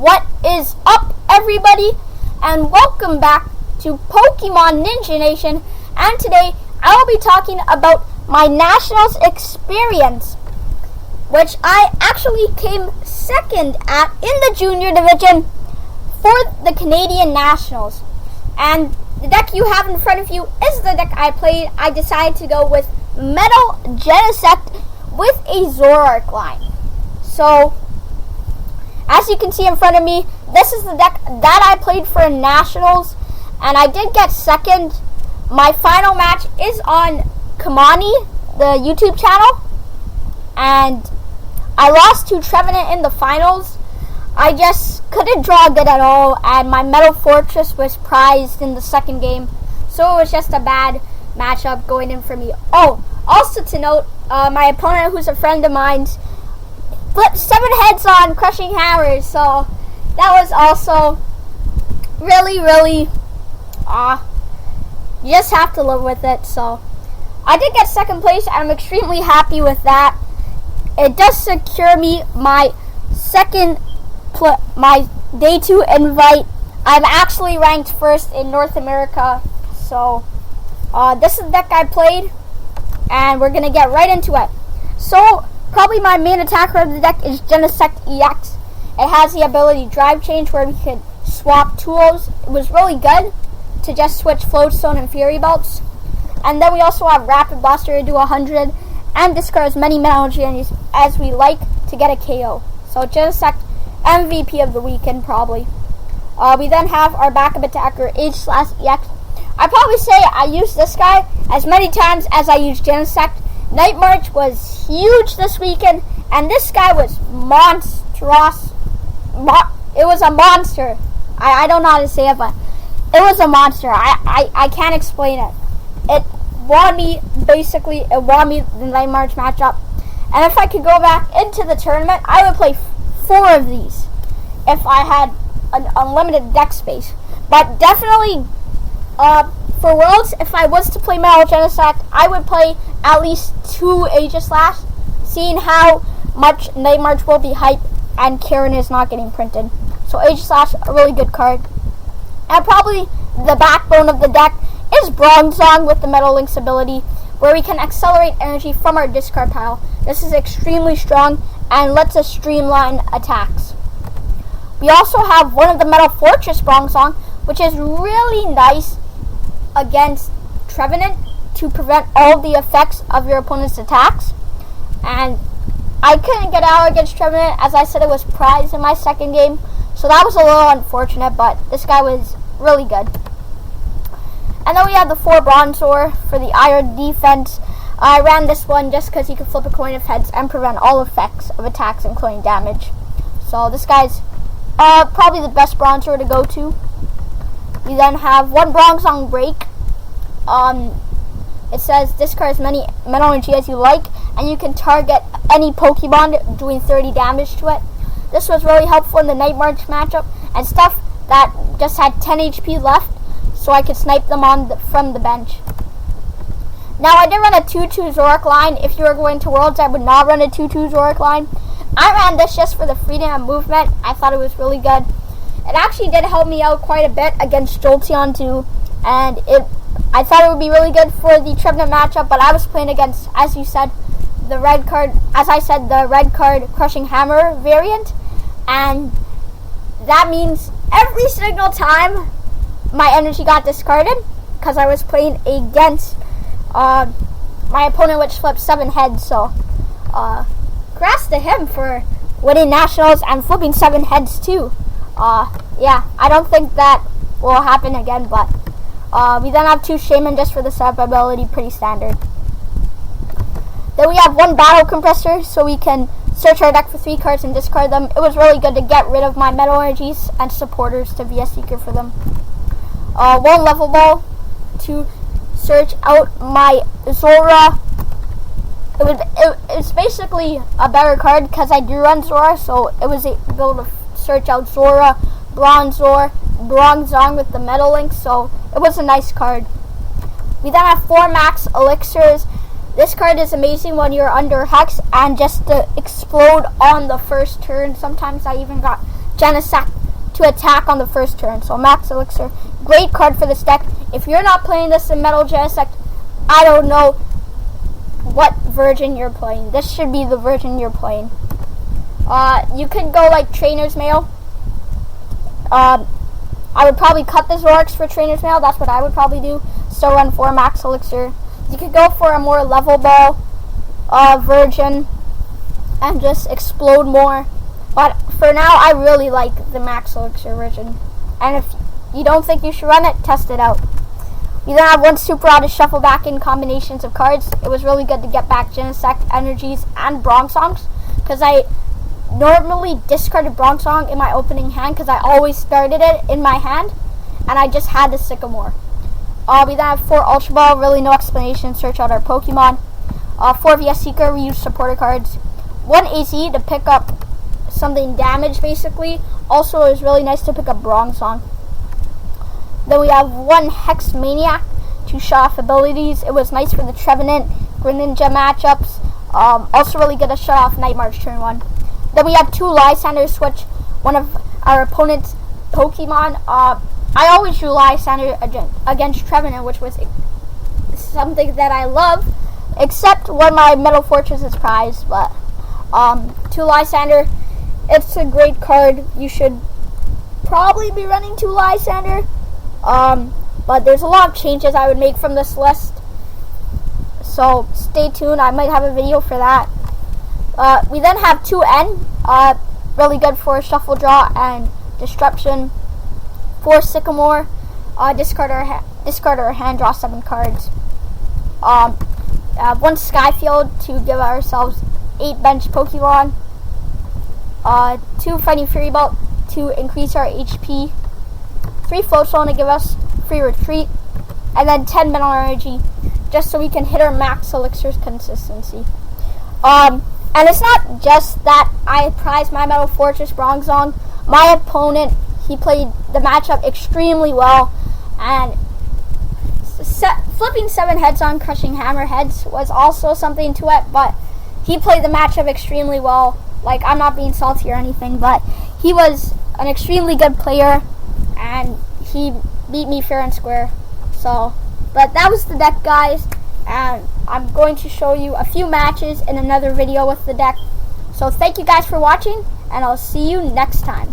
What is up, everybody? And welcome back to Pokemon Ninja Nation. And today, I will be talking about my Nationals experience, which I actually came second at in the Junior Division for the Canadian Nationals. And the deck you have in front of you is the deck I played. I decided to go with Metal Genesect with a Zoroark line. So, as you can see in front of me, this is the deck that I played for Nationals, and I did get second. My final match is on Kamani, the YouTube channel, and I lost to Trevenant in the finals. I just couldn't draw good at all, and my Metal Fortress was prized in the second game, so it was just a bad matchup going in for me. Oh, also to note, my opponent, who's a friend of mine, flipped 7 heads on Crushing Hammers, so that was also really, you just have to live with it. So I did get second place. I'm extremely happy with that. It does secure me my my day 2 invite. I'm actually ranked first in North America, so this is the deck I played, and we're gonna get right into it. So probably my main attacker of the deck is Genesect EX. It has the ability Drive Change, where we could swap tools. It was really good to just switch Floatstone and Fury Belts. And then we also have Rapid Blaster to do 100 and discard as many Metal Energies as we like to get a KO. So Genesect MVP of the weekend probably. We then have our backup attacker H/EX. I probably say I used this guy as many times as I used Genesect. Night March was huge this weekend, and this guy was monstrous. It was a monster. I don't know how to say it, but it was a monster. I can't explain it. It won me, basically, it won me the Night March matchup. And if I could go back into the tournament, I would play 4 of these if I had an unlimited deck space. But definitely, for Worlds, if I was to play Metal Genesect, I would play at least 2 Aegislash, seeing how much Night March will be hype and Karen is not getting printed. So Aegislash, a really good card. And probably the backbone of the deck is Bronzong with the Metal Lynx ability, where we can accelerate energy from our discard pile. This is extremely strong and lets us streamline attacks. We also have one of the Metal Fortress Bronzong, which is really nice against Trevenant to prevent all the effects of your opponent's attacks. And I couldn't get out against Trevenant, as I said it was prized in my second game, so that was a little unfortunate, but this guy was really good. And then we have the 4 Bronzor for the Iron defense. I ran this one just because you can flip a coin of heads and prevent all effects of attacks, including damage. So this guy's probably the best Bronzor to go to. We then have 1 Bronzong Break. It says discard as many Metal Energy as you like, and you can target any Pokemon doing 30 damage to it. This was really helpful in the Night March matchup and stuff that just had 10 HP left, so I could snipe them from the bench. Now, I did run a 2-2 Zoroark line. If you were going to Worlds, I would not run a 2-2 Zoroark line. I ran this just for the freedom of movement. I thought it was really good. It actually did help me out quite a bit against Jolteon too, and I thought it would be really good for the Trevenant matchup, but I was playing against, as you said, the red card, the red card Crushing Hammer variant, and that means every single time my energy got discarded, because I was playing against my opponent, which flipped 7 heads, so congrats to him for winning Nationals and flipping 7 heads too. Yeah, I don't think that will happen again, but we then have 2 Shaman just for the setup ability, pretty standard. Then we have 1 Battle Compressor, so we can search our deck for 3 cards and discard them. It was really good to get rid of my Metal Energies and supporters to VS Seeker for them. 1 Level Ball to search out my Zora. It's basically a better card because I do run Zora, so it was able to search out Zora, Bronzor, Bronzong with the Metal Lynx, so it was a nice card. We then have 4 Max Elixirs. This card is amazing when you're under Hex and just to explode on the first turn. Sometimes I even got Genesect to attack on the first turn. So Max Elixir, great card for this deck. If you're not playing this in Metal Genesect, I don't know what version you're playing. This should be the version you're playing. You could go like Trainer's Mail. I would probably cut the Zorks for Trainer's Mail. That's what I would probably do. Still run 4 Max Elixir. You could go for a more level ball version and just explode more. But for now, I really like the Max Elixir version. And if you don't think you should run it, test it out. You then have one Super Rod to shuffle back in combinations of cards. It was really good to get back Genesect, Energies, and Bronzongs, because I normally discarded Bronzong in my opening hand because I always started it in my hand, and I just had the Sycamore. We then have 4 Ultra Ball, really no explanation, search out our Pokemon. 4 VS Seeker, we use supporter cards. 1 AZ to pick up something damaged, basically. Also, it was really nice to pick up Bronzong. Then we have 1 Hex Maniac to show off abilities. It was nice for the Trevenant, Greninja matchups. Also really good to shut off Night March turn 1. Then we have 2 Lysander switch one of our opponent's Pokemon. I always drew Lysander against Trevenant, which was something that I love, except when my Metal Fortress is prized. But 2 Lysander, it's a great card. You should probably be running 2 Lysander. But there's a lot of changes I would make from this list, so stay tuned. I might have a video for that. We then have 2 N, really good for Shuffle Draw and Disruption. 4 Sycamore, discard our hand, draw 7 cards. 1 Skyfield to give ourselves 8 bench Pokemon. 2 Fighting Fury Belt to increase our HP. 3 Float Stone to give us free retreat, and then 10 Mental Energy just so we can hit our Max Elixir's consistency. And it's not just that I prize my Metal Fortress Bronzong. My opponent, he played the matchup extremely well, and flipping 7 heads on Crushing Hammerheads was also something to it, but he played the matchup extremely well. Like, I'm not being salty or anything, but he was an extremely good player, and he beat me fair and square. So, but that was the deck, guys, and I'm going to show you a few matches in another video with the deck. So thank you guys for watching, and I'll see you next time.